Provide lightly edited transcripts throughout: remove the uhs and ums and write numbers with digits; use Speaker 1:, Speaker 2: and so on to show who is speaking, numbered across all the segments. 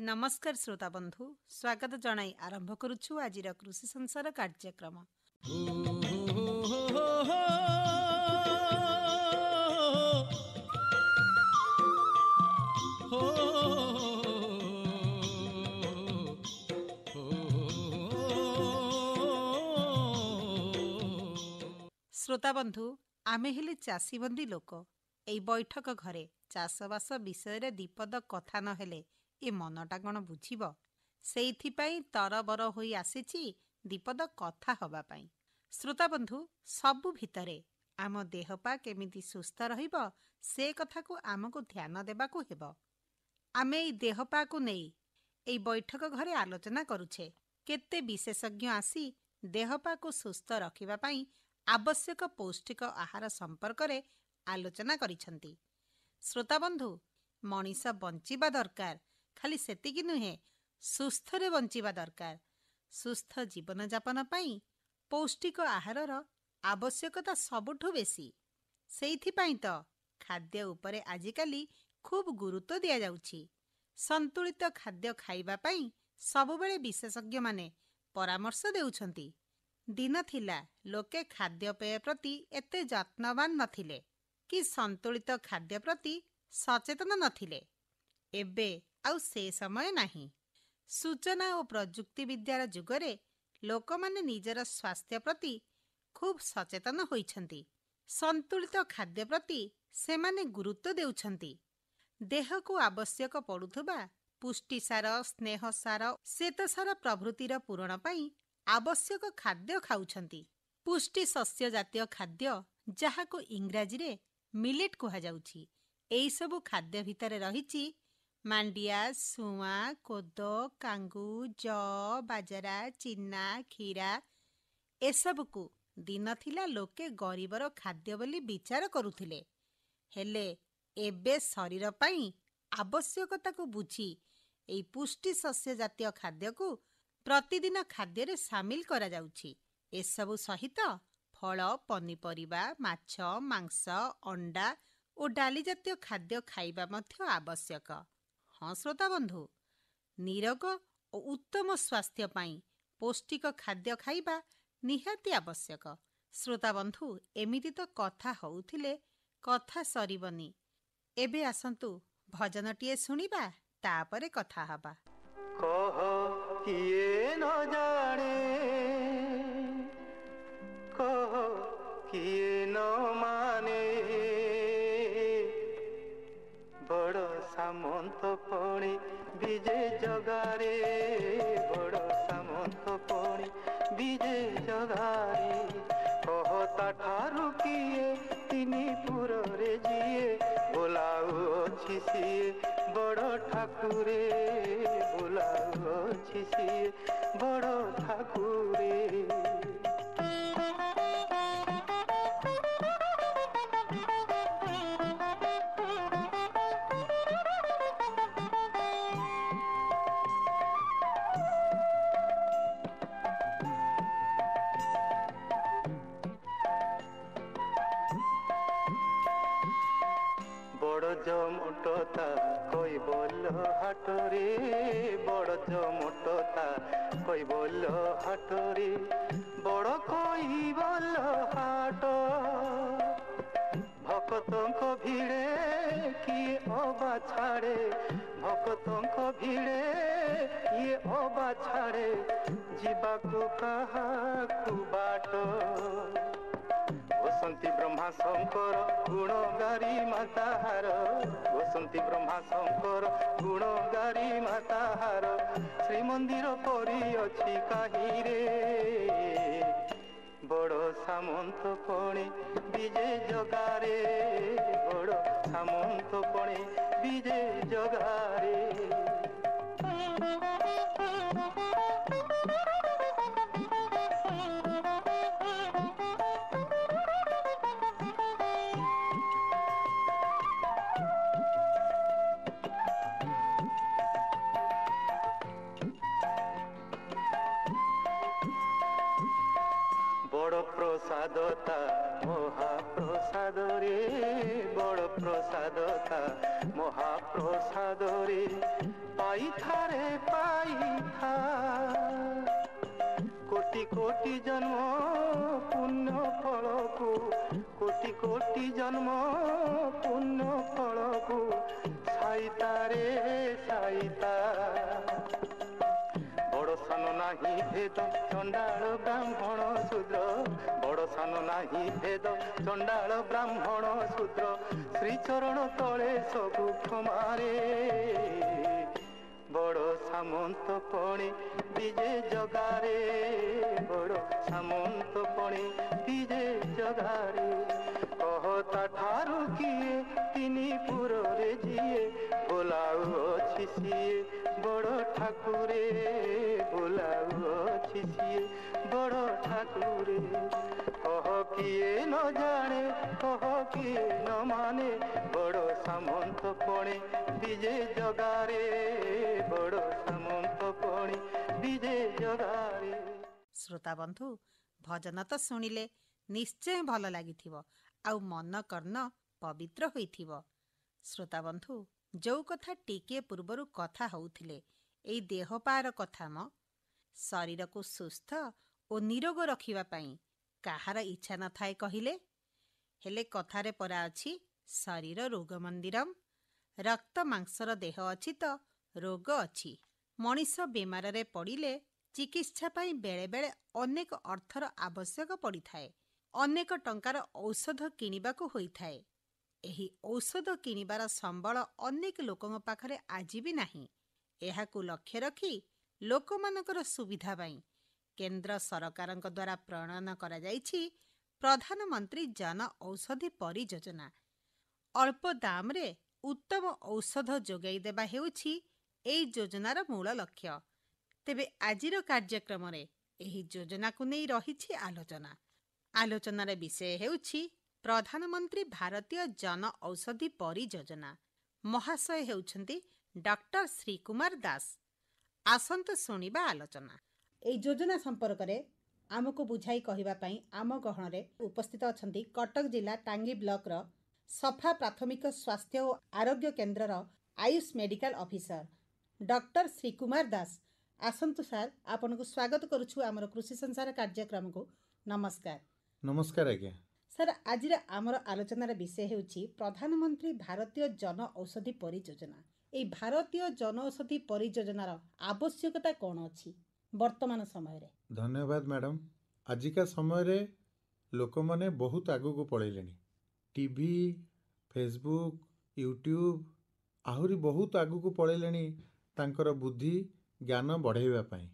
Speaker 1: नमस्कार श्रोता बंधु स्वागत जनाई आरंभ करुछु आजिर कृषि संसार कार्यक्रम। श्रोता बंधु आमे हेले चाषी बंदी लोक एई बैठक घरे चाषबास विषय दीपद कथा न हेले ए मनटा कण बुझिब सेइथिपाई तरबर होई आसीछि दीपद कथा हवा पाई। श्रोता बंधु सबु भितरे आम देहपा केमिति सुस्थ रहिब से कथा को आमको ध्यान देबाकू हेब। आमे एई देहपा को नेई एई बैठक घरे आलोचना करुछे। केते विशेषज्ञ आसी देहपा को सुस्थ रखिबा पाई आवश्यक पौष्टिक आहार संपर्क रे आलोचना करिछंती। श्रोता बंधु मनीष बंचिबा दरकार, खाली सेतिकी नुहे सुस्थ रे बंचिबा दरकार। सुस्थ जीवन जापन पाई पौष्टिक आहारर आवश्यकता सबुठु बेसी। सेइथिपाई तो खाद्य उपरे आजिकाली खूब गुरुत्व दिया जाउछि। संतुलित खाद्य खाइबा पाई सबुबेले विशेषज्ञ माने परामर्श देउछंती। दिन थिला लोके खाद्यपेय प्रति एते यत्नवान नथिले कि संतुलित खाद्य प्रति सचेतन नथिले। एबे आउ से समय नाही। सूचना और प्रजुक्ति विद्यार जुगरे लोकमाने निजर स्वास्थ्य प्रति खूब सचेतन होइछंती। संतुलित खाद्य प्रति सेमाने गुरुत्व देउछंती। देह को आवश्यक पड़ुथुबा पुष्टिसार, स्नेहसार, श्वेतसार प्रभृतिर पूरण पाई आवश्यक खाद्य खाउछंती। पुष्टि शस्य जातीय खाद्य जाहाको इंग्राजी रे मिलेट कुहा जाउछि। एई सबु खाद्य भितरे रहिछि मांडिया, सुआ, कोदो, कांगू, जौ, बाजरा, चिन्ना, खीरा। एसबु को दिन थिला लोके गरीबर खाद्य बोली विचार करुथिले। हेले एबे शरीर पाई आवश्यकता को बुझी एई पुष्टि शस्य जातीय खाद्य को प्रतिदिन खाद्य रे शामिल करा जाउछि। एसबु सहित फल, पनीपरिबा, माछ, मांस, अंडा और डाली जातीय खाद्य खाइबा मध्य आवश्यक। हाँ श्रोता बंधु, निरोग और उत्तम स्वास्थ्य पाई पौष्टिक खाद्य खाइबा निहाती आवश्यक। श्रोता बंधु एमिति तो कथा होउथिले कथा सरीबनी। एबे आसंतु भजनटिए सुनिबा तापरे कथा हबा।
Speaker 2: कह किए न जाने, कह किए न माने, बड़ सामंत पणी विजे जगारे, बड़ सामंत पणी विजे जगारे। कहता ठारू किए तिनी पुरे जिए, बोलाउ अछि सिए बड़ ठाकुरे, बोलाउ अछि सिए बड़ ठाकुरे। बड़ जमटता कई बोल हाटरे, बड़ जमटता कई बोल हाटरे, बड़ कई बोल हाट। भक्तंक भिड़े किए अबा छाड़े, भक्तंक भिड़े किए अबा छाड़े, जीवाकु काहाकु बाट। बसंती ब्रह्मा शंकर गुणगारी माताहार, बसंती ब्रह्मा शंकर गुणगारी माताहार। श्रीमंदिर परी अछि काहि रे, बड़ सामंत पणी विजे जगारे, बड़ सामंत पणी विजे जगारे। बड़ प्रसादता महाप्रसाद रे, बड़ प्रसादता महाप्रसाद रे। ପାଇଥାରେ ପାଇଥା କୋଟି କୋଟି ଜନ୍ମ ପୁଣ୍ୟ ଫଳକୁ କୋଟି କୋଟି ଜନ୍ମ ପୁଣ୍ୟ ଫଳକୁ ସାଇତାରେ ସାଇତା ବଡ଼ ସାନ ନାହିଁ ଭେଦ ଚଣ୍ଡାଳ ବ୍ରାହ୍ମଣ ଶୂଦ୍ର ବଡ଼ ସାନ ନାହିଁ ଭେଦ ଚଣ୍ଡାଳ ବ୍ରାହ୍ମଣ ଶୂଦ୍ର ଶ୍ରୀଚରଣ ତଳେ ସବୁ କ୍ଷମାରେ ବଡ଼ ସାମନ୍ତ ପଣି ବିଜେ ଜଗାରେ ବଡ଼ ସାମନ୍ତ ପଣି ବିଜେ ଜଗାରେ କହତା ଠାରୁ କିଏ ତିନି ପୁରରେ ଯିଏ ବୋଲାଉଅଛି ସିଏ ବଡ଼ ଠାକୁରେ ବୋଲାଉଅଛି ସିଏ ବଡ଼ ଠାକୁରେ କହ କିଏ ନ ଜାଣେ କହ କିଏ ନ ମାନେ ବଡ଼ ସାମନ୍ତ ପଣି ବିଜେ ଜଗାରେ ବଡ଼ ସାମନ୍ତ ପଣି ବିଜେ ଜଗାରେ।
Speaker 1: ଶ୍ରୋତା ବନ୍ଧୁ, ଭଜନ ତ ଶୁଣିଲେ ନିଶ୍ଚୟ ଭଲ ଲାଗିଥିବ ଆଉ ମନ କର୍ଣ୍ଣ ପବିତ୍ର ହୋଇଥିବ। ଶ୍ରୋତା ବନ୍ଧୁ, ଯୋଉ କଥା ଟିକିଏ ପୂର୍ବରୁ କଥା ହଉଥିଲେ ଏଇ ଦେହପାର କଥା ମ ଶରୀରକୁ ସୁସ୍ଥ ଓ ନିରୋଗ ରଖିବା ପାଇଁ କାହାର ଇଚ୍ଛା ନଥାଏ କହିଲେ? ହେଲେ କଥାରେ ପରା ଅଛି ଶରୀର ରୋଗ ମନ୍ଦିରମ୍, ରକ୍ତ ମାଂସର ଦେହ ଅଛି ତ ରୋଗ ଅଛି। ମଣିଷ ବେମାରରେ ପଡ଼ିଲେ ଚିକିତ୍ସା ପାଇଁ ବେଳେବେଳେ ଅନେକ ଅର୍ଥର ଆବଶ୍ୟକ ପଡ଼ିଥାଏ। ଅନେକ ଟଙ୍କାର ଔଷଧ କିଣିବାକୁ ହୋଇଥାଏ। ଏହି ଔଷଧ କିଣିବାର ସମ୍ବଳ ଅନେକ ଲୋକଙ୍କ ପାଖରେ ଆଜି ବି ନାହିଁ। ଏହାକୁ ଲକ୍ଷ୍ୟ ରଖି ଲୋକମାନଙ୍କର ସୁବିଧା ପାଇଁ କେନ୍ଦ୍ର ସରକାରଙ୍କ ଦ୍ୱାରା ପ୍ରଣୟନ କରାଯାଇଛି ପ୍ରଧାନମନ୍ତ୍ରୀ ଜନ ଔଷଧି ପରିଯୋଜନା। ଅଳ୍ପ ଦାମରେ ଉତ୍ତମ ଔଷଧ ଯୋଗାଇ ଦେବା ହେଉଛି ଏହି ଯୋଜନାର ମୂଳ ଲକ୍ଷ୍ୟ। ତେବେ ଆଜିର କାର୍ଯ୍ୟକ୍ରମରେ ଏହି ଯୋଜନାକୁ ନେଇ ରହିଛି ଆଲୋଚନା। ଆଲୋଚନାର ବିଷୟ ହେଉଛି ପ୍ରଧାନମନ୍ତ୍ରୀ ଭାରତୀୟ ଜନ ଔଷଧି ପରିଯୋଜନା। ମହାଶୟ ହେଉଛନ୍ତି ଡକ୍ଟର ଶ୍ରୀକୁମାର ଦାସ। ଆସନ୍ତୁ ଶୁଣିବା ଆଲୋଚନା। ଏହି ଯୋଜନା ସମ୍ପର୍କରେ ଆମକୁ ବୁଝାଇ କହିବା ପାଇଁ ଆମ ଗହଣରେ ଉପସ୍ଥିତ ଅଛନ୍ତି କଟକ ଜିଲ୍ଲା ଟାଙ୍ଗୀ ବ୍ଲକର ସଫା ପ୍ରାଥମିକ ସ୍ୱାସ୍ଥ୍ୟ ଓ ଆରୋଗ୍ୟ କେନ୍ଦ୍ରର Ayush medical officer doctor Srikumar Das. ଆସନ୍ତୁ ସାର୍, ଆପଣଙ୍କୁ ସ୍ୱାଗତ କରୁଛୁ ଆମର କୃଷି ସଂସାର କାର୍ଯ୍ୟକ୍ରମକୁ। ନମସ୍କାର।
Speaker 3: ନମସ୍କାର ଆଜ୍ଞା।
Speaker 1: ସାର୍, ଆଜିର ଆମର ଆଲୋଚନାର ବିଷୟ ହେଉଛି ପ୍ରଧାନମନ୍ତ୍ରୀ ଭାରତୀୟ ଜନ ଔଷଧି ପରିଯୋଜନା। ଏହି ଭାରତୀୟ ଜନ ଔଷଧି ପରିଯୋଜନାର ଆବଶ୍ୟକତା କ'ଣ ଅଛି ବର୍ତ୍ତମାନ ସମୟରେ?
Speaker 3: ଧନ୍ୟବାଦ ମ୍ୟାଡ଼ାମ। ଆଜିକା ସମୟରେ ଲୋକମାନେ ବହୁତ ଆଗକୁ ପଳେଇଲେଣି। ଟିଭି, ଫେସବୁକ୍, ୟୁଟ୍ୟୁବ୍ ଆହୁରି ବହୁତ ଆଗକୁ ପଳେଇଲେଣି ତାଙ୍କର ବୁଦ୍ଧି ଜ୍ଞାନ ବଢ଼ାଇବା ପାଇଁ।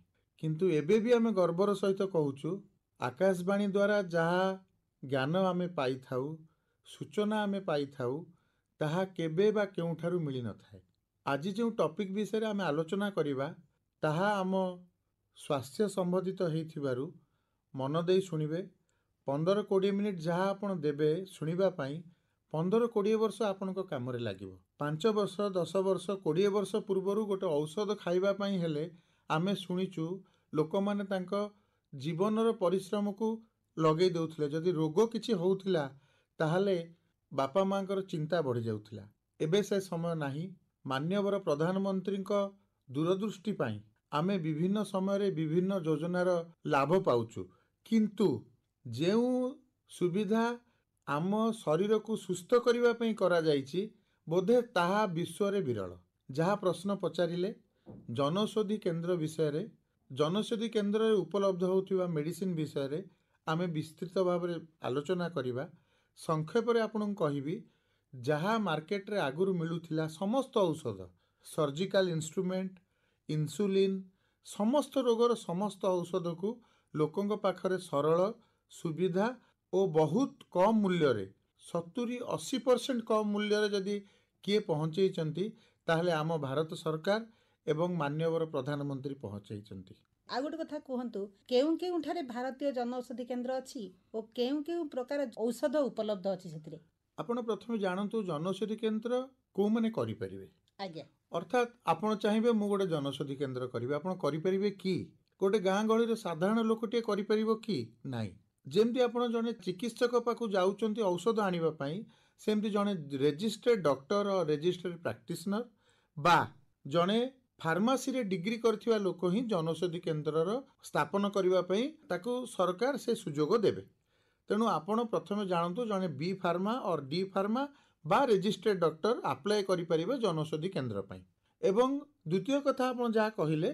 Speaker 3: କିନ୍ତୁ ଏବେ ବି ଆମେ ଗର୍ବର ସହିତ କହୁଛୁ, ଆକାଶବାଣୀ ଦ୍ୱାରା ଯାହା ଜ୍ଞାନ ଆମେ ପାଇଥାଉ, ସୂଚନା ଆମେ ପାଇଥାଉ, ତାହା କେବେ ବା କେଉଁଠାରୁ ମିଳିନଥାଏ। ଆଜି ଯେଉଁ ଟପିକ୍ ବିଷୟରେ ଆମେ ଆଲୋଚନା କରିବା ତାହା ଆମ ସ୍ୱାସ୍ଥ୍ୟ ସମ୍ବନ୍ଧିତ ହେଇଥିବାରୁ ମନ ଦେଇ ଶୁଣିବେ। 15-20 ମିନିଟ୍ ଯାହା ଆପଣ ଦେବେ ଶୁଣିବା ପାଇଁ, 15-20 ବର୍ଷ ଆପଣଙ୍କ କାମରେ ଲାଗିବ। 5 ବର୍ଷ, 10 ବର୍ଷ, 20 ବର୍ଷ ପୂର୍ବରୁ ଗୋଟେ ଔଷଧ ଖାଇବା ପାଇଁ ହେଲେ ଆମେ ଶୁଣିଛୁ ଲୋକମାନେ ତାଙ୍କ ଜୀବନର ପରିଶ୍ରମକୁ ଲଗେଇ ଦେଉଥିଲେ। ଯଦି ରୋଗ କିଛି ହେଉଥିଲା ତାହେଲେ ବାପା ମାଙ୍କର ଚିନ୍ତା ବଢ଼ିଯାଉଥିଲା। ଏବେ ସେ ସମୟ ନାହିଁ। ମାନ୍ୟବର ପ୍ରଧାନମନ୍ତ୍ରୀଙ୍କ ଦୂରଦୃଷ୍ଟି ପାଇଁ ଆମେ ବିଭିନ୍ନ ସମୟରେ ବିଭିନ୍ନ ଯୋଜନାର ଲାଭ ପାଉଛୁ। କିନ୍ତୁ ଯେଉଁ ସୁବିଧା ଆମ ଶରୀରକୁ ସୁସ୍ଥ କରିବା ପାଇଁ କରାଯାଇଛି ବୋଧେ ତାହା ବିଶ୍ୱରେ ବିରଳ। ଯାହା ପ୍ରଶ୍ନ ପଚାରିଲେ ଜନୌଷଧି କେନ୍ଦ୍ର ବିଷୟରେ, ଜନୌଷଧି କେନ୍ଦ୍ରରେ ଉପଲବ୍ଧ ହେଉଥିବା ମେଡ଼ିସିନ ବିଷୟରେ ଆମେ ବିସ୍ତୃତ ଭାବରେ ଆଲୋଚନା କରିବା। ସଂକ୍ଷେପରେ ଆପଣଙ୍କୁ କହିବି, ଯାହା ମାର୍କେଟରେ ଆଗରୁ ମିଳୁଥିଲା ସମସ୍ତ ଔଷଧ, ସର୍ଜିକାଲ ଇନଷ୍ଟ୍ରୁମେଣ୍ଟ, ଇନ୍ସୁଲିନ୍, ସମସ୍ତ ରୋଗର ସମସ୍ତ ଔଷଧକୁ ଲୋକଙ୍କ ପାଖରେ ସରଳ, ସୁବିଧା ଓ ବହୁତ କମ୍ ମୂଲ୍ୟରେ, 70-80% କମ୍ ମୂଲ୍ୟରେ ଯଦି କିଏ ପହଞ୍ଚେଇଛନ୍ତି ତାହେଲେ ଆମ ଭାରତ ସରକାର ଏବଂ ମାନ୍ୟବର ପ୍ରଧାନମନ୍ତ୍ରୀ ପହଞ୍ଚେଇଛନ୍ତି।
Speaker 1: ଆଉ ଗୋଟେ କଥା କୁହନ୍ତୁ, କେଉଁ କେଉଁଠାରେ ଭାରତୀୟ ଜନଔଷଧି କେନ୍ଦ୍ର ଅଛି ଓ କେଉଁ କେଉଁ ପ୍ରକାର ଔଷଧ ଉପଲବ୍ଧ ଅଛି ସେଥିରେ?
Speaker 3: ଆପଣ ପ୍ରଥମେ ଜାଣନ୍ତୁ ଜନୌଷଧି କେନ୍ଦ୍ର କୋଉମାନେ କରିପାରିବେ।
Speaker 1: ଆଜ୍ଞା।
Speaker 3: ଅର୍ଥାତ୍ ଆପଣ ଚାହିଁବେ ମୁଁ ଗୋଟେ ଜନୌଷଧି କେନ୍ଦ୍ର କରିବି, ଆପଣ କରିପାରିବେ କି? ଗୋଟେ ଗାଁ ଗହଳିର ସାଧାରଣ ଲୋକଟିଏ କରିପାରିବ କି? ନାହିଁ। ଯେମିତି ଆପଣ ଜଣେ ଚିକିତ୍ସକ ପାଖକୁ ଯାଉଛନ୍ତି ଔଷଧ ଆଣିବା ପାଇଁ, ସେମିତି ଜଣେ ରେଜିଷ୍ଟ୍ରେଡ ଡକ୍ଟର, ରେଜିଷ୍ଟ୍ରେଡ ପ୍ରାକ୍ଟିସନର ବା ଜଣେ फार्मासी डिग्री करथिबा लोक ही जनौषधि केन्द्रर स्थापन करबा पई ताकू सरकार से सुजोग देबे। तेणु आपण प्रथमे जानतु जने बी फार्मा और डी फार्मा बा रेजिस्टर्ड डॉक्टर अप्लाई करि परिबे जनौषधि केन्द्र पई। एवं द्वितीय कथा आपण जहाँ कहिले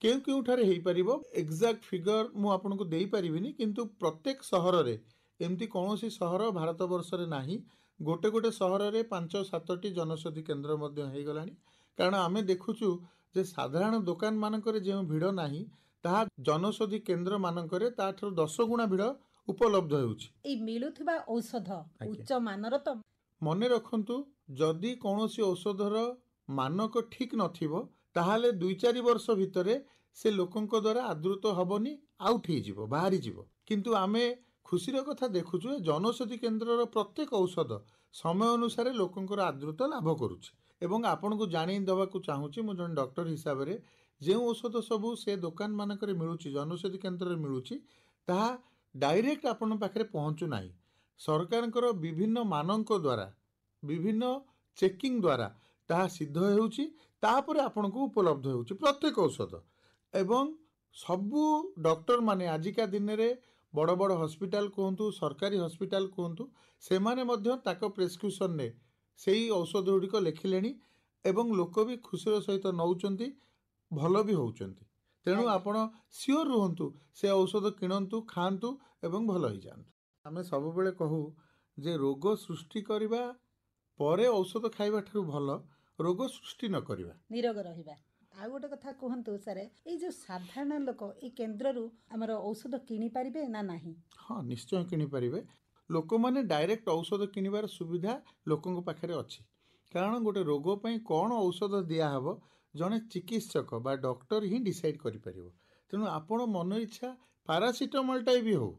Speaker 3: केउ केउठारे हेई परिबो एक्जाक्ट फिगर मु आपनको देई परिबिनी, किंतु प्रत्येक सहर रे एमती कौनसी सहर भारत वर्ष रे नाही। गोटे गोटे सहर रे 5-7टी जनौषधि केन्द्र मध्य हेई गलानी। कारण आमे देखुचु जे साधारण दुकान मानकरे जे भिड़ नाही ताहा जनौषधि केन्द्र मानकरे ताठर 10 गुणा भिड़ उपलब्ध हेउछि।
Speaker 1: एई मिलुथिबा औषध उच्च मानर तो
Speaker 3: मने रखंतु जदि कौनसी औषधर मानक ठीक नथिबो ताहाले 2-4 वर्ष भितरे से लोकंक द्वारा आदृत हबनी, आउट ही जीवो, बाहरी जीवो। किंतु आमे खुशीर कथा देखुछु जनौषधि केन्द्रर प्रत्येक औषध समय अनुसार लोकंकर आदृत लाभ करुछि। एवं आपन को जानि दबाकू चाहूछि मु जन डॉक्टर हिसाब रे जे औषध सबू से दुकान मानकरे मिलुछि जनौषधि केन्द्र रे मिलुछि ताहा डायरेक्ट आपन पाखरे पहुंचु नाही। सरकारଙ୍କର विभिन्न मानक द्वारा विभिन्न चेकिंग द्वारा ताहा सिद्ध हेउछि, तापर आपनको उपलब्ध हेउछि प्रत्येक औषध। एवं सबू डॉक्टर माने आजिका दिन रे बड़ बड़ हॉस्पिटल कहतु सरकारी हॉस्पिटल कहतु से माने मध्य ताको प्रेस्क्रिप्शन ने सेही औषध गुड़िक लिखिलेनी एवं लोक भी खुशीर सहित नौचंती, भल भी होउचंती। तेणु आपण सियोर रुहंतु से औषध किणंतु, खांतु एवं भल ही जांतु। आमे सब बेले कहू जे रोग सृष्टि करिबा परे औषध खाइबा ठारू भल रोग सृष्टि न करिबा,
Speaker 1: निरोग रहिबा। आ गोटे कथा कहंतु सर, ए जो साधारण लोक ए केन्द्ररू हमर औषध किनि पारिबे ना नाही?
Speaker 3: हाँ निश्चय किनि पारिबे। लोक माने डायरेक्ट औषध किनिबार सुविधा लोकंक पाखरे अछि। कारण गोटे रोग पई कोन औषध दिया हबो जने चिकित्सक बा डॉक्टर ही डिसाइड करि परिबो। तेणु आपण मन इच्छा पैरासिटामोल टाइप भी हो,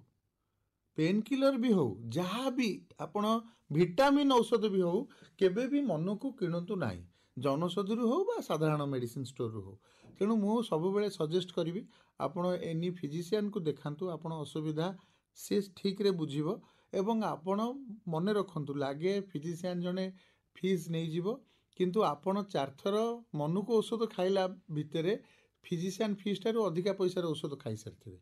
Speaker 3: पेन किलर भी हो, जहाँ भी आपण विटामिन औषध भी हो, केबे भी मन को किणतु नाही, जनौषधि हो बा साधारण मेडिसिन स्टोर हो। तेणु मु सब बेले सजेस्ट करी आपण एनी फिजिशियन को देखांतु, आपण असुविधा से ठीक रे बुझिबो। एवं आपण मन रखंतु लागे फिजिशियन जने फीस नहीं जीवो, किंतु आपण 4 थर मन को औषध खाइला भितरे फिजिशियन फीस ठारू अधिका पैसा औषध खाई सारिथिबे।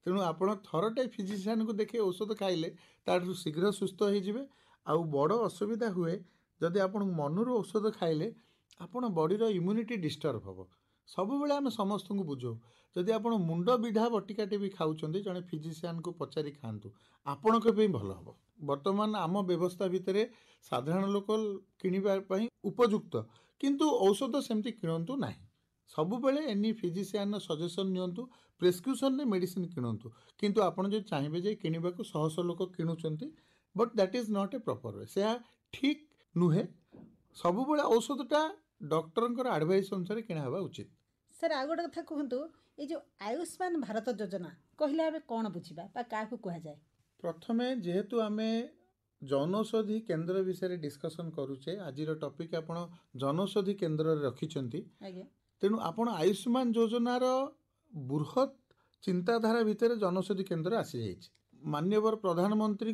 Speaker 3: तेणु आपण थरटे फिजिशियन को देखे औषध खाइले ताठू शीघ्र सुस्थ हो जिवे। आउ बड़ असुविधा हुए जदि आपण मनरू औषध खाइले आपण बॉडीर इम्यूनिटी डिस्टर्ब हम। सब बेले आम समस्त को बुझाऊ जदि आप मुंड विधा बटिकाटे भी खाऊँ जड़े फिजिशियन को पचारि खातु आपण भल हम। बर्तमान आम व्यवस्था भितर साधारण लोक किणवाई उपयुक्त, किंतु औषध सेमती किणतु ना। सब बेले एनी फिजिशियन सजेसन नियंतु, प्रेस्क्रिप्शन ने मेडिसिन किणतु। किंतु आपण जो चाहिए जे किणवा को शह शह लोक किणुचंती, but that is not a proper way, से ठीक नुहे। सब बेले औषधटा डॉक्टर एडवाइस अनुसार किणा हवा उचित।
Speaker 1: सर आ गोटे कथा कहतु, ये जो आयुष्मान भारत योजना कहले आमे कौन बुझिबा बा काहू कहा जाए?
Speaker 3: प्रथमे जेहेतु आमे जनौषधि केन्द्र विषय डिस्कसन करूचे, आज टॉपिक आपण जनौषधि केन्द्र रखिछंती, तेणु आपण आयुष्मान योजनार बृहत चिंताधारा भितर जनौषधि केन्द्र आसी जाइछि। माननीय प्रधानमंत्री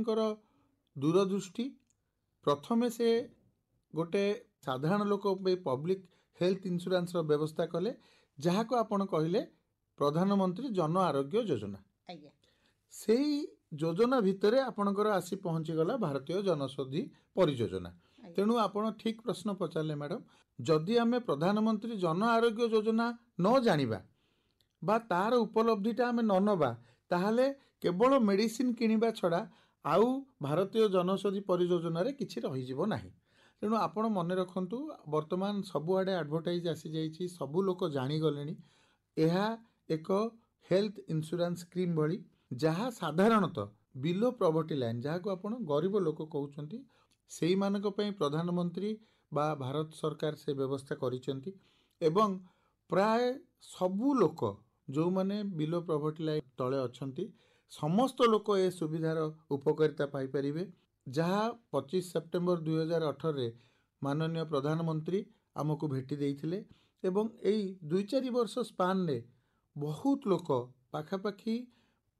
Speaker 3: दूरदृष्टि प्रथमे से गोटे साधारण लोक पब्लिक हेल्थ इंश्योरेंस व्यवस्था कले, जहाँ को आपण कहले प्रधानमंत्री जन आरोग्य योजना। से योजना भितर आपणकर आसी पहुँची गला भारतीय जनौषधि परियोजना। तेणु आपण ठीक प्रश्न पचारे मैडम, जदि आमे प्रधानमंत्री जन आरोग्य योजना न जानिबा बा तार उपलब्धिटा आमे न नबा, ताहले केवल मेडिसिन किनिबा छड़ा आउ भारतीय जनौषधि परियोजना रे किछि रहि जिवो नाही। तेणु आपण मन रखंतु, वर्तमान सबुआडे एडवर्टाइज आसी जाइछि, सबु लोक जानी गलेनी एहा एक हेल्थ इंश्योरेंस स्कीम भली, जहाँ साधारणतः बिलो प्रॉपर्टी लाइन जहाँ को आपण गरीब लोक कहउछंती, सेही मानक पई प्रधानमंत्री बा भारत सरकार से व्यवस्था करिसेंती। एवं प्राय सबु लोक जो माने बिलो प्रॉपर्टी लाइन तले अछंती, समस्त लोक ए सुविधार उपकारिता पाई परिबे। जहाँ 25 सेप्टेम्बर 2018 रे माननीय प्रधानमंत्री आमको भेटी देइथिले एवं एई 2-4 वर्ष स्पान ने बहुत लोक पाखापाखी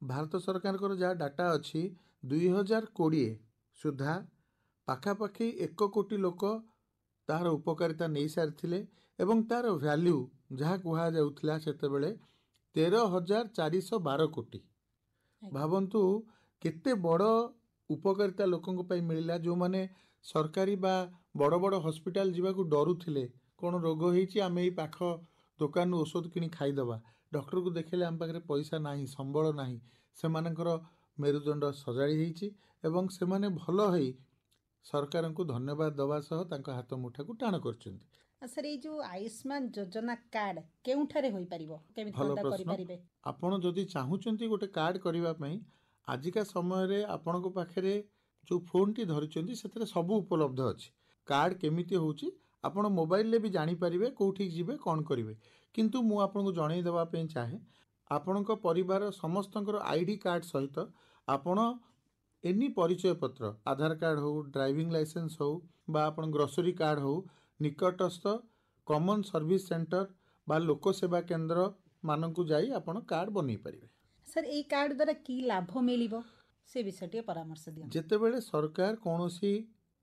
Speaker 3: भारत सरकार को जहाँ डाटा अच्छी 2020 सुधा पाखापाखी 1 कोटी लोक तार उपकारिता नहीं सारी, ଏବଂ ତାର ଭ୍ୟାଲ୍ୟୁ ଯାହା କୁହାଯାଉଥିଲା ସେତେବେଳେ 13,412 କୋଟି। ଭାବନ୍ତୁ କେତେ ବଡ଼ ଉପକାରିତା ଲୋକଙ୍କ ପାଇଁ ମିଳିଲା, ଯେଉଁମାନେ ସରକାରୀ ବା ବଡ଼ ବଡ଼ ହସ୍ପିଟାଲ ଯିବାକୁ ଡରୁଥିଲେ। କ'ଣ ରୋଗ ହେଇଛି ଆମେ ଏଇ ପାଖ ଦୋକାନରୁ ଔଷଧ କିଣି ଖାଇଦେବା, ଡକ୍ଟରକୁ ଦେଖେଇଲେ ଆମ ପାଖରେ ପଇସା ନାହିଁ, ସମ୍ବଳ ନାହିଁ। ସେମାନଙ୍କର ମେରୁଦଣ୍ଡ ସଜାଡ଼ି ହେଇଛି ଏବଂ ସେମାନେ ଭଲ ହେଇ ସରକାରଙ୍କୁ ଧନ୍ୟବାଦ ଦେବା ସହ ତାଙ୍କ ହାତ ମୁଠାକୁ ଟାଣ କରିଛନ୍ତି।
Speaker 1: ସାର୍ ଏଇ ଯେଉଁ ଆୟୁଷ୍ମାନ ଯୋଜନା କାର୍ଡ କେଉଁଠାରେ ହୋଇପାରିବ, କେମିତି
Speaker 3: ଭଲ
Speaker 1: କ'ଣ
Speaker 3: ପ୍ରଶ୍ନ।
Speaker 1: କରିପାରିବେ?
Speaker 3: ଆପଣ ଯଦି ଚାହୁଁଛନ୍ତି ଗୋଟେ କାର୍ଡ଼ କରିବା ପାଇଁ, ଆଜିକା ସମୟରେ ଆପଣଙ୍କ ପାଖରେ ଯେଉଁ ଫୋନ୍ଟି ଧରିଛନ୍ତି ସେଥିରେ ସବୁ ଉପଲବ୍ଧ ଅଛି। କାର୍ଡ଼ କେମିତି ହେଉଛି ଆପଣ ମୋବାଇଲରେ ବି ଜାଣିପାରିବେ, କେଉଁଠିକି ଯିବେ କ'ଣ କରିବେ। କିନ୍ତୁ ମୁଁ ଆପଣଙ୍କୁ ଜଣାଇ ଦେବା ପାଇଁ ଚାହେଁ, ଆପଣଙ୍କ ପରିବାର ସମସ୍ତଙ୍କର ଆଇଡି କାର୍ଡ଼ ସହିତ ଆପଣ ଏନି ପରିଚୟ ପତ୍ର, ଆଧାର କାର୍ଡ଼ ହେଉ, ଡ୍ରାଇଭିଂ ଲାଇସେନ୍ସ ହେଉ ବା ଆପଣ ଗ୍ରୋସରୀ କାର୍ଡ଼ ହେଉ, ନିକଟସ୍ଥ କମନ୍ ସର୍ଭିସ୍ ସେଣ୍ଟର ବା ଲୋକସେବା କେନ୍ଦ୍ର ମାନଙ୍କୁ ଯାଇ ଆପଣ କାର୍ଡ଼ ବନେଇ ପାରିବେ।
Speaker 1: ସାର୍ ଏଇ କାର୍ଡ ଦ୍ୱାରା କି ଲାଭ ମିଳିବ ସେ ବିଷୟ ଟିକେ ପରାମର୍ଶ ଦିଅନ୍ତୁ।
Speaker 3: ଯେତେବେଳେ ସରକାର କୌଣସି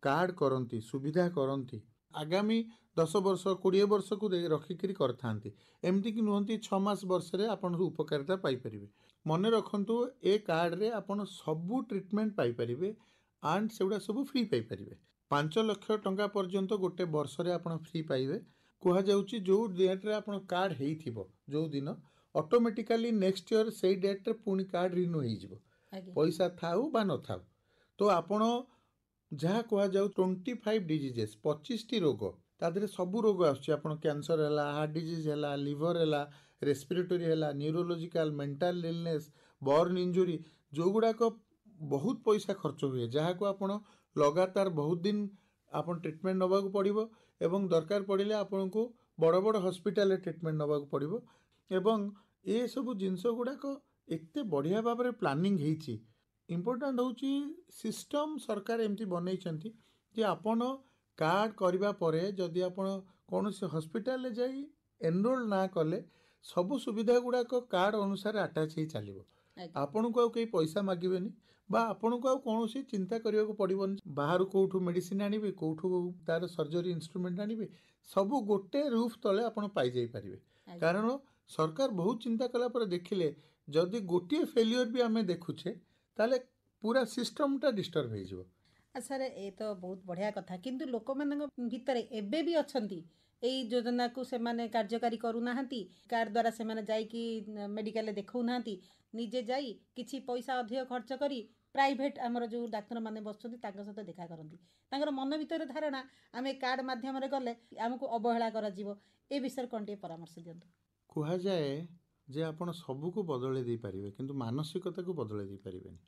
Speaker 3: କାର୍ଡ଼ କରନ୍ତି, ସୁବିଧା କରନ୍ତି, ଆଗାମୀ 10 ବର୍ଷ 20 ବର୍ଷକୁ ରଖିକିରି କରିଥାନ୍ତି। ଏମିତିକି ନୁହନ୍ତି 6 ମାସ ବର୍ଷରେ ଆପଣ ଉପକାରିତା ପାଇପାରିବେ। ମନେ ରଖନ୍ତୁ ଏ କାର୍ଡ଼ରେ ଆପଣ ସବୁ ଟ୍ରିଟମେଣ୍ଟ ପାଇପାରିବେ ଆଣ୍ଡ ସେଗୁଡ଼ା ସବୁ ଫ୍ରି ପାଇପାରିବେ। 5 ଲକ୍ଷ ଟଙ୍କା ପର୍ଯ୍ୟନ୍ତ ଗୋଟେ ବର୍ଷରେ ଆପଣ ଫ୍ରି ପାଇବେ। କୁହାଯାଉଛି ଯେଉଁ ଡେଟ୍ରେ ଆପଣ କାର୍ଡ଼ ହେଇଥିବ ଯେଉଁ ଦିନ, ଅଟୋମେଟିକାଲି ନେକ୍ସଟ ଇୟର ସେଇ ଡେଟ୍ରେ ପୁଣି କାର୍ଡ଼ ରିନ୍ୟୁ ହେଇଯିବ, ପଇସା ଥାଉ ବା ନଥାଉ। ତ ଆପଣ ଯାହା କୁହାଯାଉ 25 ଡିଜିଜେସ୍, 25ଟି ରୋଗ, ତା ଦେହରେ ସବୁ ରୋଗ ଆସୁଛି। ଆପଣ କ୍ୟାନ୍ସର ହେଲା, ହାର୍ଟ ଡିଜିଜ୍ ହେଲା, ଲିଭର ହେଲା, ରେସ୍ପିରେଟୋରୀ ହେଲା, neurological, mental illness, burn injury, ଯେଉଁଗୁଡ଼ାକ ବହୁତ ପଇସା ଖର୍ଚ୍ଚ ହୁଏ, ଯାହାକୁ ଆପଣ ଲଗାତାର ବହୁତ ଦିନ ଆପଣ ଟ୍ରିଟମେଣ୍ଟ ନେବାକୁ ପଡ଼ିବ ଏବଂ ଦରକାର ପଡ଼ିଲେ ଆପଣଙ୍କୁ ବଡ଼ ବଡ଼ ହସ୍ପିଟାଲରେ ଟ୍ରିଟମେଣ୍ଟ ନେବାକୁ ପଡ଼ିବ। ଏବଂ ଏସବୁ ଜିନିଷ ଗୁଡ଼ାକ ଏତେ ବଢ଼ିଆ ଭାବରେ ପ୍ଲାନିଂ ହେଇଛି। ଇମ୍ପୋର୍ଟାଣ୍ଟ ହେଉଛି ସିଷ୍ଟମ୍ ସରକାର ଏମିତି ବନେଇଛନ୍ତି ଯେ ଆପଣ କାର୍ଡ଼ କରିବା ପରେ ଯଦି ଆପଣ କୌଣସି ହସ୍ପିଟାଲରେ ଯାଇ ଏନରୋଲ୍ ନା କଲେ, ସବୁ ସୁବିଧା ଗୁଡ଼ାକ କାର୍ଡ଼ ଅନୁସାରେ ଆଟାଚ୍ ହେଇ ଚାଲିବ। ଆପଣଙ୍କୁ ଆଉ କେହି ପଇସା ମାଗିବେନି ବା ଆପଣଙ୍କୁ ଆଉ କୌଣସି ଚିନ୍ତା କରିବାକୁ ପଡ଼ିବନି ବାହାରୁ କେଉଁଠୁ ମେଡ଼ିସିନ ଆଣିବେ, କେଉଁଠୁ ତାର ସର୍ଜରୀ ଇନଷ୍ଟ୍ରୁମେଣ୍ଟ ଆଣିବେ। ସବୁ ଗୋଟେ ରୁଫ୍ ତଳେ ଆପଣ ପାଇଯାଇପାରିବେ। କାରଣ ସରକାର ବହୁତ ଚିନ୍ତା କଲା ପରେ ଦେଖିଲେ ଯଦି ଗୋଟିଏ ଫେଲିୟର ବି ଆମେ ଦେଖୁଛେ ତାହେଲେ ପୁରା ସିଷ୍ଟମଟା ଡିଷ୍ଟର୍ବ ହେଇଯିବ।
Speaker 1: ସାର୍ ଏ ତ ବହୁତ ବଢ଼ିଆ କଥା, କିନ୍ତୁ ଲୋକମାନଙ୍କ ଭିତରେ ଏବେ ବି ଅଛନ୍ତି ଏଇ ଯୋଜନାକୁ ସେମାନେ କାର୍ଯ୍ୟକାରୀ କରୁନାହାନ୍ତି। କାର୍ଡ଼ ଦ୍ୱାରା ସେମାନେ ଯାଇକି ମେଡ଼ିକାଲରେ ଦେଖାଉନାହାନ୍ତି, ନିଜେ ଯାଇ କିଛି ପଇସା ଅଧିକ ଖର୍ଚ୍ଚ କରି ପ୍ରାଇଭେଟ୍ ଆମର ଯେଉଁ ଡାକ୍ତରମାନେ ବସୁଛନ୍ତି ତାଙ୍କ ସହିତ ଦେଖା କରନ୍ତି। ତାଙ୍କର ମନ ଭିତରେ ଧାରଣା ଆମେ କାର୍ଡ଼ ମାଧ୍ୟମରେ ଗଲେ ଆମକୁ ଅବହେଳା କରାଯିବ। ଏ ବିଷୟରେ କ'ଣ ଟିକେ ପରାମର୍ଶ ଦିଅନ୍ତୁ।
Speaker 3: କୁହାଯାଏ ଯେ ଆପଣ ସବୁକୁ ବଦଳେଇ ଦେଇପାରିବେ କିନ୍ତୁ ମାନସିକତାକୁ ବଦଳେଇ ଦେଇପାରିବେନି।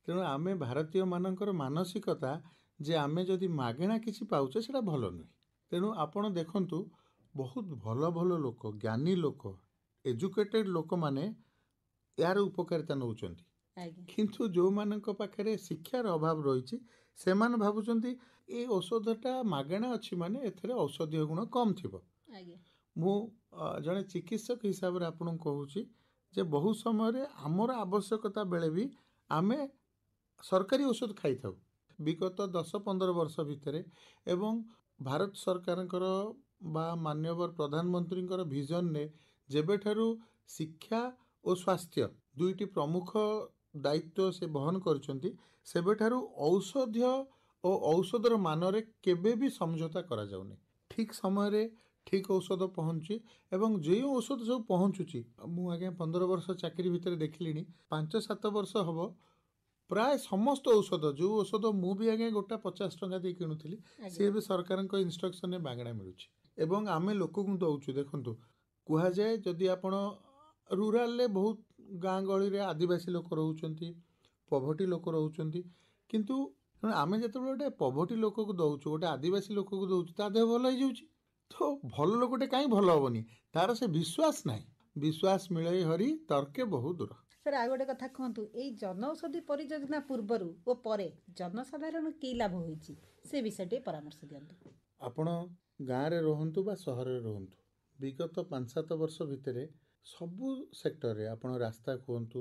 Speaker 3: ତେଣୁ ଆମେ ଭାରତୀୟମାନଙ୍କର ମାନସିକତା ଯେ ଆମେ ଯଦି ମାଗଣା କିଛି ପାଉଛେ ସେଇଟା ଭଲ ନୁହେଁ। ତେଣୁ ଆପଣ ଦେଖନ୍ତୁ ବହୁତ ଭଲ ଭଲ ଲୋକ, ଜ୍ଞାନୀ ଲୋକ, ଏଜୁକେଟେଡ଼ ଲୋକମାନେ ଏହାର ଉପକାରିତା ନେଉଛନ୍ତି। କିନ୍ତୁ ଯେଉଁମାନଙ୍କ ପାଖରେ ଶିକ୍ଷାର ଅଭାବ ରହିଛି ସେମାନେ ଭାବୁଛନ୍ତି ଏ ଔଷଧଟା ମାଗଣା ଅଛି ମାନେ ଏଥିରେ ଔଷଧୀୟ ଗୁଣ କମ୍ ଥିବ। ମୁଁ ଜଣେ ଚିକିତ୍ସକ ହିସାବରେ ଆପଣଙ୍କୁ କହୁଛି ଯେ ବହୁ ସମୟରେ ଆମର ଆବଶ୍ୟକତା ବେଳେ ବି ଆମେ ସରକାରୀ ଔଷଧ ଖାଇଥାଉ। ବିଗତ 10-15 ବର୍ଷ ଭିତରେ ଏବଂ ଭାରତ ସରକାରଙ୍କର ବା ମାନ୍ୟବର ପ୍ରଧାନମନ୍ତ୍ରୀଙ୍କର ଭିଜନରେ ଯେବେଠାରୁ ଶିକ୍ଷା ଓ ସ୍ୱାସ୍ଥ୍ୟ ଦୁଇଟି ପ୍ରମୁଖ ଦାୟିତ୍ୱ ସେ ବହନ କରିଛନ୍ତି, ସେବେଠାରୁ ଔଷଧୀୟ ଓ ଔଷଧର ମାନରେ କେବେ ବି ସମଝୋତା କରାଯାଉନି। ଠିକ୍ ସମୟରେ ଠିକ୍ ଔଷଧ ପହଞ୍ଚୁଛି ଏବଂ ଯେଉଁ ଔଷଧ ସବୁ ପହଞ୍ଚୁଛି, ମୁଁ ଆଜ୍ଞା 15 ବର୍ଷ ଚାକିରି ଭିତରେ ଦେଖିଲିଣି, 5-7 ବର୍ଷ ହେବ ପ୍ରାୟ ସମସ୍ତ ଔଷଧ, ଯେଉଁ ଔଷଧ ମୁଁ ବି ଆଜ୍ଞା ଗୋଟା 50 ଟଙ୍କା ଦେଇ କିଣୁଥିଲି, ସିଏ ବି ସରକାରଙ୍କ ଇନଷ୍ଟ୍ରକ୍ସନରେ ମାଗଣା ମିଳୁଛି ଏବଂ ଆମେ ଲୋକଙ୍କୁ ଦେଉଛୁ। ଦେଖନ୍ତୁ କୁହାଯାଏ ଯଦି ଆପଣ ରୁରାଲରେ ବହୁତ ଗାଁ ଗହଳିରେ ଆଦିବାସୀ ଲୋକ ରହୁଛନ୍ତି, ପଭର୍ଟି ଲୋକ ରହୁଛନ୍ତି, କିନ୍ତୁ ଆମେ ଯେତେବେଳେ ଗୋଟେ ପଭର୍ଟି ଲୋକକୁ ଦେଉଛୁ, ଗୋଟେ ଆଦିବାସୀ ଲୋକକୁ ଦେଉଛୁ, ତା ଦେହ ଭଲ ହେଇଯାଉଛି। ତ ଭଲ ଲୋକଟେ କାହିଁ ଭଲ ହେବନି? ତାର ସେ ବିଶ୍ୱାସ ନାହିଁ। ବିଶ୍ୱାସ ମିଳେଇ ହରି ତର୍କେ ବହୁ ଦୂର।
Speaker 1: ସାର୍ ଆଉ ଗୋଟେ କଥା କୁହନ୍ତୁ, ଏଇ ଜନଔଷଧି ପରିଯୋଜନା ପୂର୍ବରୁ ଓ ପରେ ଜନସାଧାରଣ କି ଲାଭ ହୋଇଛି ସେ ବିଷୟ ଟିକେ ପରାମର୍ଶ ଦିଅନ୍ତୁ।
Speaker 3: ଆପଣ ଗାଁରେ ରୁହନ୍ତୁ ବା ସହରରେ ରୁହନ୍ତୁ, ବିଗତ 5-7 ବର୍ଷ ଭିତରେ ସବୁ ସେକ୍ଟରରେ ଆପଣ ରାସ୍ତା କୁହନ୍ତୁ,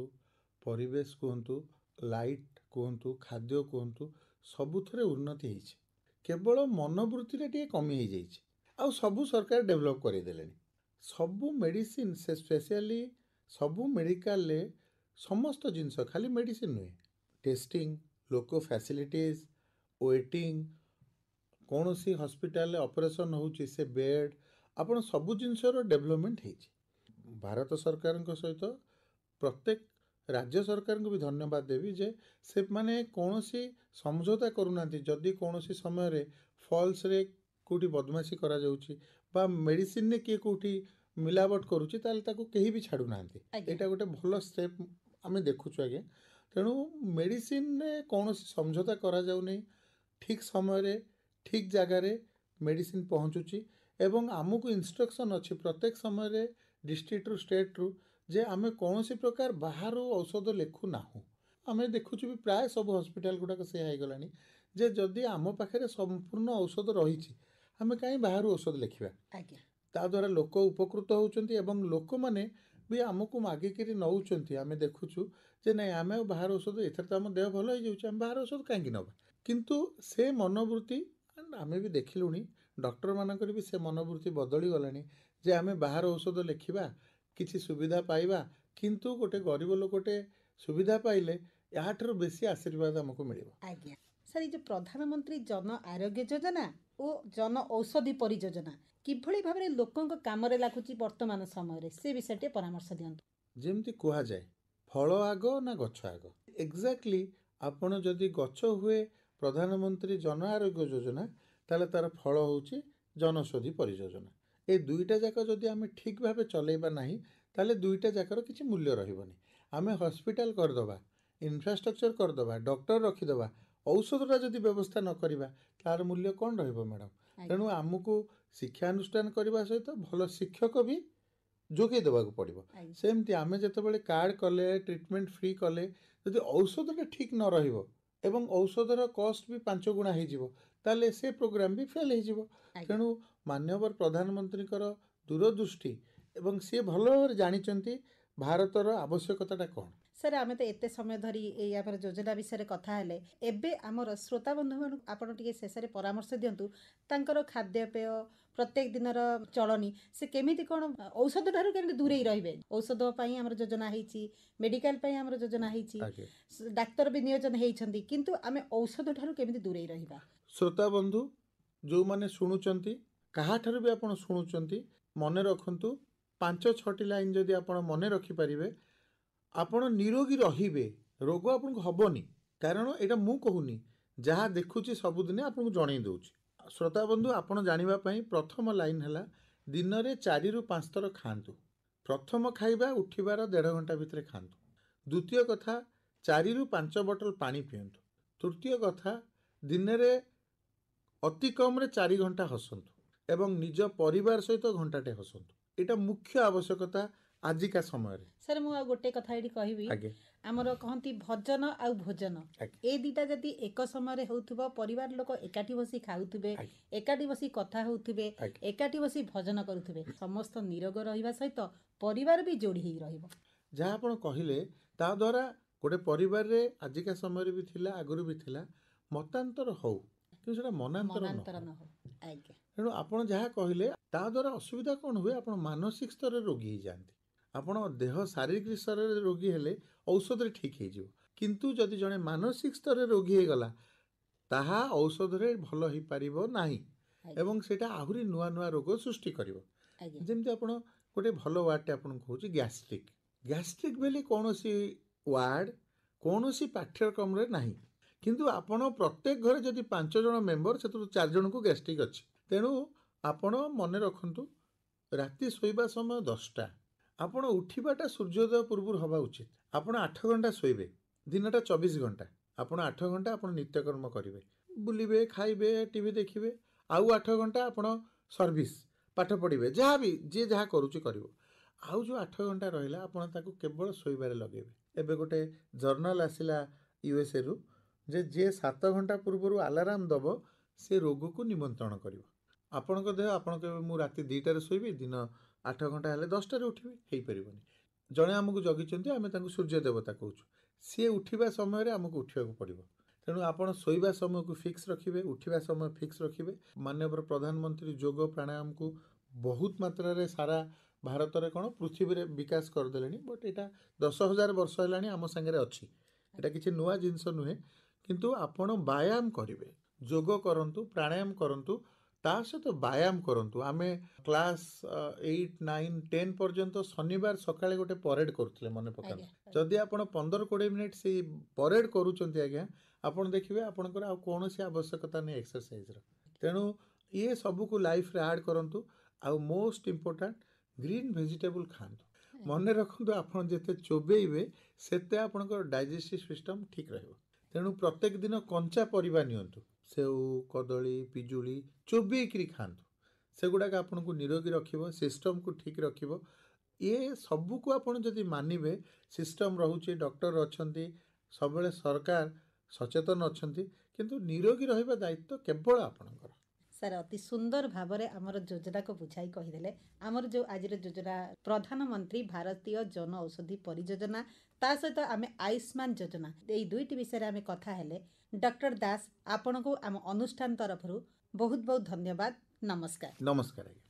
Speaker 3: ପରିବେଶ କୁହନ୍ତୁ, ଲାଇଟ୍ କୁହନ୍ତୁ, ଖାଦ୍ୟ କୁହନ୍ତୁ, ସବୁଥିରେ ଉନ୍ନତି ହେଇଛି। କେବଳ ମନୋବୃତ୍ତିରେ ଟିକେ କମି ହେଇଯାଇଛି। ଆଉ ସବୁ ସରକାର ଡେଭଲପ୍ କରିଦେଲେଣି। ସବୁ ମେଡ଼ିସିନ୍ ସେ ସ୍ପେଶିଆଲି ସବୁ ମେଡ଼ିକାଲରେ ସମସ୍ତ ଜିନିଷ ଖାଲି ମେଡ଼ିସିନ୍ ନୁହେଁ, ଟେଷ୍ଟିଂ, ଲୋକ ଫ୍ୟାସିଲିଟିଜ୍, ୱେଟିଂ, କୌଣସି ହସ୍ପିଟାଲରେ ଅପରେସନ୍ ହେଉଛି ସେ ବେଡ୍, ଆପଣ ସବୁ ଜିନିଷର ଡେଭଲପମେଣ୍ଟ ହେଇଛି। ଭାରତ ସରକାରଙ୍କ ସହିତ ପ୍ରତ୍ୟେକ ରାଜ୍ୟ ସରକାରଙ୍କୁ ବି ଧନ୍ୟବାଦ ଦେବି ଯେ ସେମାନେ କୌଣସି ସମଝୋତା କରୁନାହାନ୍ତି। ଯଦି କୌଣସି ସମୟରେ ଫଲ୍ସରେ କେଉଁଠି ବଦମାସି କରାଯାଉଛି ବା ମେଡ଼ିସିନରେ କିଏ କେଉଁଠି ମିଲାବଟ କରୁଛି ତାହେଲେ ତାକୁ କେହି ବି ଛାଡ଼ୁନାହାନ୍ତି। ଏଇଟା ଗୋଟେ ଭଲ ଷ୍ଟେପ୍ ଆମେ ଦେଖୁଛୁ ଆଜ୍ଞା। ତେଣୁ ମେଡ଼ିସିନରେ କୌଣସି ସମଝୋତା କରାଯାଉନି, ଠିକ୍ ସମୟରେ ଠିକ୍ ଜାଗାରେ ମେଡ଼ିସିନ ପହଞ୍ଚୁଛି ଏବଂ ଆମକୁ ଇନଷ୍ଟ୍ରକ୍ସନ୍ ଅଛି ପ୍ରତ୍ୟେକ ସମୟରେ ଡିଷ୍ଟ୍ରିକ୍ଟରୁ ଷ୍ଟେଟ୍ରୁ ଯେ ଆମେ କୌଣସି ପ୍ରକାର ବାହାରୁ ଔଷଧ ଲେଖୁନାହୁଁ। ଆମେ ଦେଖୁଛୁ ବି ପ୍ରାୟ ସବୁ ହସ୍ପିଟାଲ ଗୁଡ଼ାକ ସେଇଆ ହେଇଗଲାଣି ଯେ ଯଦି ଆମ ପାଖରେ ସମ୍ପୂର୍ଣ୍ଣ ଔଷଧ ରହିଛି ଆମେ କାହିଁ ବାହାରୁ ଔଷଧ ଲେଖିବା। ତାଦ୍ୱାରା ଲୋକ ଉପକୃତ ହେଉଛନ୍ତି ଏବଂ ଲୋକମାନେ ବି ଆମକୁ ମାଗିକିରି ନେଉଛନ୍ତି। ଆମେ ଦେଖୁଛୁ ଯେ ନାଇଁ ଆମେ ଆଉ ବାହାର ଔଷଧ, ଏଥର ତ ଆମ ଦେହ ଭଲ ହେଇଯାଉଛି, ଆମେ ବାହାର ଔଷଧ କାହିଁକି ନେବା। କିନ୍ତୁ ସେ ମନୋବୃତ୍ତି ଆମେ ବି ଦେଖିଲୁଣି, ଡକ୍ଟରମାନଙ୍କର ବି ସେ ମନୋବୃତ୍ତି ବଦଳିଗଲାଣି ଯେ ଆମେ ବାହାର ଔଷଧ ଲେଖିବା, କିଛି ସୁବିଧା ପାଇବା, କିନ୍ତୁ ଗୋଟେ ଗରିବ ଲୋକଟେ ସୁବିଧା ପାଇଲେ ଏହାଠାରୁ ବେଶୀ ଆଶୀର୍ବାଦ ଆମକୁ ମିଳିବ।
Speaker 1: ଆଜ୍ଞା ସାର୍, ଏଇ ଯେଉଁ ପ୍ରଧାନମନ୍ତ୍ରୀ ଜନ ଆରୋଗ୍ୟ ଯୋଜନା ଓ ଜନ ଔଷଧି ପରିଯୋଜନା କିଭଳି ଭାବରେ ଲୋକଙ୍କ କାମରେ ଲାଗୁଛି ବର୍ତ୍ତମାନ ସମୟରେ, ସେ ବିଷୟରେ ଟିକେ ପରାମର୍ଶ ଦିଅନ୍ତୁ।
Speaker 3: ଯେମିତି କୁହାଯାଏ ଫଳ ଆଗ ନା ଗଛ ଆଗ, ଏକ୍ଜାକ୍ଟଲି ଆପଣ ଯଦି ଗଛ ହୁଏ ପ୍ରଧାନମନ୍ତ୍ରୀ ଜନ ଆରୋଗ୍ୟ ଯୋଜନା ତାହେଲେ ତାର ଫଳ ହେଉଛି ଜନୌଷଧି ପରିଯୋଜନା। ଏ ଦୁଇଟା ଯାକ ଯଦି ଆମେ ଠିକ୍ ଭାବେ ଚଲେଇବା ନାହିଁ ତାହେଲେ ଦୁଇଟା ଯାକର କିଛି ମୂଲ୍ୟ ରହିବନି। ଆମେ ହସ୍ପିଟାଲ କରିଦେବା, ଇନଫ୍ରାଷ୍ଟ୍ରକ୍ଚର କରିଦେବା, ଡକ୍ଟର ରଖିଦେବା, ଔଷଧଟା ଯଦି ବ୍ୟବସ୍ଥା ନ କରିବା ତାର ମୂଲ୍ୟ କ'ଣ ରହିବ ମ୍ୟାଡ଼ାମ୍। ତେଣୁ ଆମକୁ ଶିକ୍ଷାନୁଷ୍ଠାନ କରିବା ସହିତ ଭଲ ଶିକ୍ଷକ ବି ଯୋଗାଇ ଦେବାକୁ ପଡ଼ିବ। ସେମିତି ଆମେ ଯେତେବେଳେ କାର୍ଡ଼ କଲେ, ଟ୍ରିଟମେଣ୍ଟ ଫ୍ରି କଲେ, ଯଦି ଔଷଧଟା ଠିକ୍ ନ ରହିବ ଏବଂ ଔଷଧର କଷ୍ଟ ବି 5 ଗୁଣା ହେଇଯିବ ତାହେଲେ ସେ ପ୍ରୋଗ୍ରାମ ବି ଫେଲ୍ ହେଇଯିବ। ତେଣୁ ମାନ୍ୟବର ପ୍ରଧାନମନ୍ତ୍ରୀଙ୍କର ଦୂରଦୃଷ୍ଟି ଏବଂ ସିଏ ଭଲ ଭାବରେ ଜାଣିଛନ୍ତି ଭାରତର ଆବଶ୍ୟକତାଟା କ'ଣ।
Speaker 1: ସାର୍, ଆମେ ତ ଏତେ ସମୟ ଧରି ଏଇ ଆମର ଯୋଜନା ବିଷୟରେ କଥା ହେଲେ, ଏବେ ଆମର ଶ୍ରୋତା ବନ୍ଧୁମାନଙ୍କୁ ଆପଣ ଟିକେ ଶେଷରେ ପରାମର୍ଶ ଦିଅନ୍ତୁ। ତାଙ୍କର ଖାଦ୍ୟପେୟ, ପ୍ରତ୍ୟେକ ଦିନର ଚଳଣି, ସେ କେମିତି କ'ଣ ଔଷଧ ଠାରୁ କେମିତି ଦୂରେଇ ରହିବେ। ଔଷଧ ପାଇଁ ଆମର ଯୋଜନା ହେଇଛି, ମେଡ଼ିକାଲ ପାଇଁ ଆମର ଯୋଜନା ହେଇଛି, ଡାକ୍ତର ବି ନିୟୋଜନ ହେଇଛନ୍ତି, କିନ୍ତୁ ଆମେ ଔଷଧ ଠାରୁ କେମିତି ଦୂରେଇ ରହିବା।
Speaker 3: ଶ୍ରୋତା ବନ୍ଧୁ ଯେଉଁମାନେ ଶୁଣୁଛନ୍ତି, କାହାଠାରୁ ବି ଆପଣ ଶୁଣୁଛନ୍ତି, ମନେ ରଖନ୍ତୁ 5-6ଟି ଲାଇନ୍ ଯଦି ଆପଣ ମନେ ରଖିପାରିବେ ଆପଣ ନିରୋଗୀ ରହିବେ, ରୋଗ ଆପଣଙ୍କୁ ହେବନି। କାରଣ ଏଇଟା ମୁଁ କହୁନି, ଯାହା ଦେଖୁଛି ସବୁଦିନେ ଆପଣଙ୍କୁ ଜଣେଇ ଦେଉଛି। ଶ୍ରୋତା ବନ୍ଧୁ, ଆପଣ ଜାଣିବା ପାଇଁ ପ୍ରଥମ ଲାଇନ୍ ହେଲା ଦିନରେ 4ରୁ 5 ଥର ଖାଆନ୍ତୁ। ପ୍ରଥମ ଖାଇବା ଉଠିବାର 1.5 ଘଣ୍ଟା ଭିତରେ ଖାଆନ୍ତୁ। ଦ୍ୱିତୀୟ କଥା, 4ରୁ 5 ବୋତଲ ପାଣି ପିଅନ୍ତୁ। ତୃତୀୟ କଥା, ଦିନରେ ଅତି କମ୍ରେ 4 ଘଣ୍ଟା ହସନ୍ତୁ ଏବଂ ନିଜ ପରିବାର ସହିତ ଘଣ୍ଟାଟେ ହସନ୍ତୁ। ଏଇଟା ମୁଖ୍ୟ ଆବଶ୍ୟକତା ଆଜିକା ସମୟରେ।
Speaker 1: ସାର୍, ମୁଁ ଆଉ ଗୋଟେ କଥା ଏଠି କହିବି, ଆମର କହନ୍ତି ଭଜନ ଆଉ ଭୋଜନ, ଏ ଦିଟା ଯଦି ଏକ ସମୟରେ ହେଉଥିବ, ପରିବାର ଲୋକ ଏକାଠି ବସି ଖାଉଥିବେ, ଏକାଠି ବସି କଥା ହେଉଥିବେ, ଏକାଠି ବସି ଭଜନ କରୁଥିବେ, ସମସ୍ତ ନିରୋଗ ରହିବା ସହିତ ପରିବାର ବି ଯୋଡ଼ି ହେଇ ରହିବ।
Speaker 3: ଯାହା ଆପଣ କହିଲେ ତା ଦ୍ୱାରା ଗୋଟେ ପରିବାରରେ ଆଜିକା ସମୟରେ ବି ଥିଲା, ଆଗରୁ ବି ଥିଲା, ମତାନ୍ତର ହଉ କିନ୍ତୁ ସେଟା ମନାନ୍ତର ନ ହଉ। ତେଣୁ ଆପଣ ଯାହା କହିଲେ ତା ଦ୍ୱାରା ଅସୁବିଧା କ'ଣ ହୁଏ, ଆପଣ ମାନସିକ ସ୍ତରରେ ରୋଗୀ ହେଇଯାଆନ୍ତି। ଆପଣ ଦେହ ଶାରୀରିକ ସ୍ତରରେ ରୋଗୀ ହେଲେ ଔଷଧରେ ଠିକ୍ ହେଇଯିବ, କିନ୍ତୁ ଯଦି ଜଣେ ମାନସିକ ସ୍ତରରେ ରୋଗୀ ହେଇଗଲା ତାହା ଔଷଧରେ ଭଲ ହେଇପାରିବ ନାହିଁ ଏବଂ ସେଇଟା ଆହୁରି ନୂଆ ନୂଆ ରୋଗ ସୃଷ୍ଟି କରିବ। ଯେମିତି ଆପଣ ଗୋଟେ ଭଲ ୱାର୍ଡ଼ଟେ ଆପଣଙ୍କୁ କହୁଛି, ଗ୍ୟାଷ୍ଟ୍ରିକ୍। ଗ୍ୟାଷ୍ଟ୍ରିକ୍ ବୋଲି କୌଣସି ୱାର୍ଡ଼ କୌଣସି ପାଠ୍ୟକ୍ରମରେ ନାହିଁ, କିନ୍ତୁ ଆପଣ ପ୍ରତ୍ୟେକ ଘରେ ଯଦି 5 ଜଣ ମେମ୍ବର, ସେଥିରୁ 4 ଜଣଙ୍କୁ ଗ୍ୟାଷ୍ଟ୍ରିକ୍ ଅଛି। ତେଣୁ ଆପଣ ମନେ ରଖନ୍ତୁ, ରାତି ଶୋଇବା ସମୟ 10ଟା, ଆପଣ ଉଠିବାଟା ସୂର୍ଯ୍ୟୋଦୟ ପୂର୍ବରୁ ହେବା ଉଚିତ। ଆପଣ 8 ଘଣ୍ଟା ଶୋଇବେ, ଦିନଟା 24 ଘଣ୍ଟା, ଆପଣ 8 ଘଣ୍ଟା ଆପଣ ନିତ୍ୟକର୍ମ କରିବେ, ବୁଲିବେ, ଖାଇବେ, ଟିଭି ଦେଖିବେ, ଆଉ 8 ଘଣ୍ଟା ଆପଣ ସର୍ଭିସ୍, ପାଠ ପଢ଼ିବେ, ଯାହା ବି ଯିଏ ଯାହା କରୁଛି କରିବ। ଆଉ ଯେଉଁ 8 ଘଣ୍ଟା ରହିଲା ଆପଣ ତାକୁ କେବଳ ଶୋଇବାରେ ଲଗେଇବେ। ଏବେ ଗୋଟେ ଜର୍ନାଲ ଆସିଲା USAରୁ ଯେ ଯିଏ 7 ଘଣ୍ଟା ପୂର୍ବରୁ ଆଲାରାମ ଦେବ ସେ ରୋଗକୁ ନିମନ୍ତ୍ରଣ କରିବ। ଆପଣଙ୍କ ଦେହ, ଆପଣ କେବେ ମୁଁ ରାତି 2ଟାରେ ଶୋଇବି, ଦିନ 8 ଘଣ୍ଟା ହେଲେ 10ଟାରେ ଉଠିବି, ହେଇପାରିବନି। ଜଣେ ଆମକୁ ଜଗିଛନ୍ତି, ଆମେ ତାଙ୍କୁ ସୂର୍ଯ୍ୟ ଦେବତା କହୁଛୁ, ସିଏ ଉଠିବା ସମୟରେ ଆମକୁ ଉଠିବାକୁ ପଡ଼ିବ। ତେଣୁ ଆପଣ ଶୋଇବା ସମୟକୁ ଫିକ୍ସ ରଖିବେ, ଉଠିବା ସମୟ ଫିକ୍ସ ରଖିବେ। ମାନ୍ୟବର ପ୍ରଧାନମନ୍ତ୍ରୀ ଯୋଗ ପ୍ରାଣାୟାମକୁ ବହୁତ ମାତ୍ରାରେ ସାରା ଭାରତରେ କ'ଣ ପୃଥିବୀରେ ବିକାଶ କରିଦେଲେଣି। ବଟ୍ ଏଇଟା 10,000 ବର୍ଷ ହେଲାଣି ଆମ ସାଙ୍ଗରେ ଅଛି। ଏଇଟା କିଛି ନୂଆ ଜିନିଷ ନୁହେଁ। କିନ୍ତୁ ଆପଣ ବ୍ୟାୟାମ କରିବେ, ଯୋଗ କରନ୍ତୁ, ପ୍ରାଣାୟାମ କରନ୍ତୁ, ତା ସହିତ ବ୍ୟାୟାମ କରନ୍ତୁ। ଆମେ କ୍ଲାସ୍ 8, 9, 10 ପର୍ଯ୍ୟନ୍ତ ଶନିବାର ସକାଳେ ଗୋଟେ ପରେଡ୍ କରୁଥିଲେ, ମନେ ପକାନ୍ତୁ। ଯଦି ଆପଣ 15-20 ମିନିଟ୍ ସେଇ ପରେଡ୍ କରୁଛନ୍ତି ଆଜ୍ଞା, ଆପଣ ଦେଖିବେ ଆପଣଙ୍କର ଆଉ କୌଣସି ଆବଶ୍ୟକତା ନାହିଁ ଏକ୍ସରସାଇଜ୍ର। ତେଣୁ ଇଏ ସବୁକୁ ଲାଇଫ୍ରେ ଆଡ଼୍ କରନ୍ତୁ। ଆଉ ମୋଷ୍ଟ ଇମ୍ପୋର୍ଟାଣ୍ଟ ଗ୍ରୀନ୍ ଭେଜିଟେବୁଲ୍ ଖାଆନ୍ତୁ। ମନେ ରଖନ୍ତୁ, ଆପଣ ଯେତେ ଚୋବେଇବେ ସେତେ ଆପଣଙ୍କର ଡାଇଜେଷ୍ଟିଭ୍ ସିଷ୍ଟମ୍ ଠିକ୍ ରହିବ। ତେଣୁ ପ୍ରତ୍ୟେକ ଦିନ କଞ୍ଚା ପରିବା ନିଅନ୍ତୁ, ସେଉ, କଦଳୀ, ପିଜୁଳି ଚୋବେଇକିରି ଖାଆନ୍ତୁ। ସେଗୁଡ଼ାକ ଆପଣଙ୍କୁ ନିରୋଗୀ ରଖିବ, ସିଷ୍ଟମ୍କୁ ଠିକ୍ ରଖିବ। ଇଏ ସବୁକୁ ଆପଣ ଯଦି ମାନିବେ, ସିଷ୍ଟମ୍ ରହୁଛି, ଡକ୍ଟର ଅଛନ୍ତି, ସବୁବେଳେ ସରକାର ସଚେତନ ଅଛନ୍ତି, କିନ୍ତୁ ନିରୋଗୀ ରହିବା ଦାୟିତ୍ୱ କେବଳ ଆପଣଙ୍କର।
Speaker 1: ସାର୍ ଅତି ସୁନ୍ଦର ଭାବରେ ଆମର ଯୋଜନାକୁ ବୁଝାଇ କହିଦେଲେ। ଆମର ଯେଉଁ ଆଜିର ଯୋଜନା ପ୍ରଧାନମନ୍ତ୍ରୀ ଭାରତୀୟ ଜନ ଔଷଧି ପରିଯୋଜନା, ତା ସହିତ ଆମେ ଆୟୁଷ୍ମାନ ଯୋଜନା, ଏଇ ଦୁଇଟି ବିଷୟରେ ଆମେ କଥା ହେଲେ। ଡକ୍ଟର ଦାସ, ଆପଣଙ୍କୁ ଆମ ଅନୁଷ୍ଠାନ ତରଫରୁ ବହୁତ ବହୁତ ଧନ୍ୟବାଦ। ନମସ୍କାର।
Speaker 3: ନମସ୍କାର ଆଜ୍ଞା।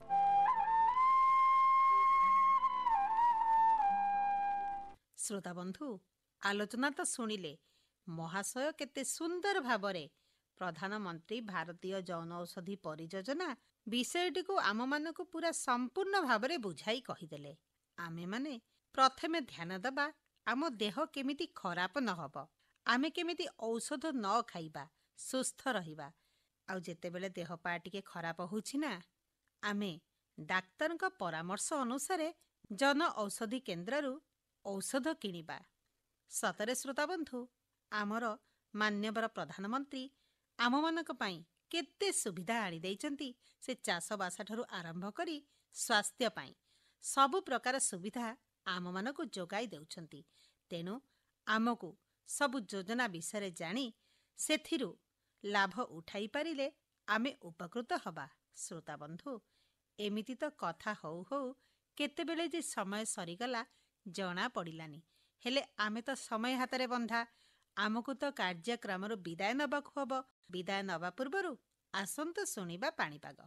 Speaker 1: ଶ୍ରୋତା ବନ୍ଧୁ, ଆଲୋଚନା ତ ଶୁଣିଲେ। ମହାଶୟ କେତେ ସୁନ୍ଦର ଭାବରେ ପ୍ରଧାନମନ୍ତ୍ରୀ ଭାରତୀୟ ଜନ ଔଷଧି ପରିଯୋଜନା ବିଷୟଟିକୁ ଆମମାନଙ୍କୁ ପୁରା ସମ୍ପୂର୍ଣ୍ଣ ଭାବରେ ବୁଝାଇ କହିଦେଲେ। ଆମେମାନେ ପ୍ରଥମେ ଧ୍ୟାନ ଦେବା ଆମ ଦେହ କେମିତି ଖରାପ ନ ହେବ, ଆମେ କେମିତି ଔଷଧ ନ ଖାଇବା, ସୁସ୍ଥ ରହିବା। ଆଉ ଯେତେବେଳେ ଦେହ ପା ଟିକେ ଖରାପ ହେଉଛି ନା, ଆମେ ଡାକ୍ତରଙ୍କ ପରାମର୍ଶ ଅନୁସାରେ ଜନ ଔଷଧି କେନ୍ଦ୍ରରୁ ଔଷଧ କିଣିବା। ସତରେ ଶ୍ରୋତାବନ୍ଧୁ, ଆମର ମାନ୍ୟବର ପ୍ରଧାନମନ୍ତ୍ରୀ ଆମମାନଙ୍କ ପାଇଁ କେତେ ସୁବିଧା ଆଣିଦେଇଛନ୍ତି। ସେ ଚାଷବାସଠାରୁ ଆରମ୍ଭ କରି ସ୍ୱାସ୍ଥ୍ୟ ପାଇଁ ସବୁ ପ୍ରକାର ସୁବିଧା ଆମମାନଙ୍କୁ ଯୋଗାଇ ଦେଉଛନ୍ତି। ତେଣୁ ଆମକୁ ସବୁ ଯୋଜନା ବିଷୟରେ ଜାଣି ସେଥିରୁ ଲାଭ ଉଠାଇ ପାରିଲେ ଆମେ ଉପକୃତ ହେବା। ଶ୍ରୋତାବନ୍ଧୁ, ଏମିତି ତ କଥା ହଉ ହଉ କେତେବେଳେ ଯେ ସମୟ ସରିଗଲା ଜଣା ପଡ଼ିଲାନି। ହେଲେ ଆମେ ତ ସମୟ ହାତରେ ବନ୍ଧା, ଆମକୁ ତ କାର୍ଯ୍ୟକ୍ରମରୁ ବିଦାୟ ନେବାକୁ ହେବ। ବିଦାୟ ନେବା ପୂର୍ବରୁ ଆସନ୍ତୁ ଶୁଣିବା ପାଣିପାଗ।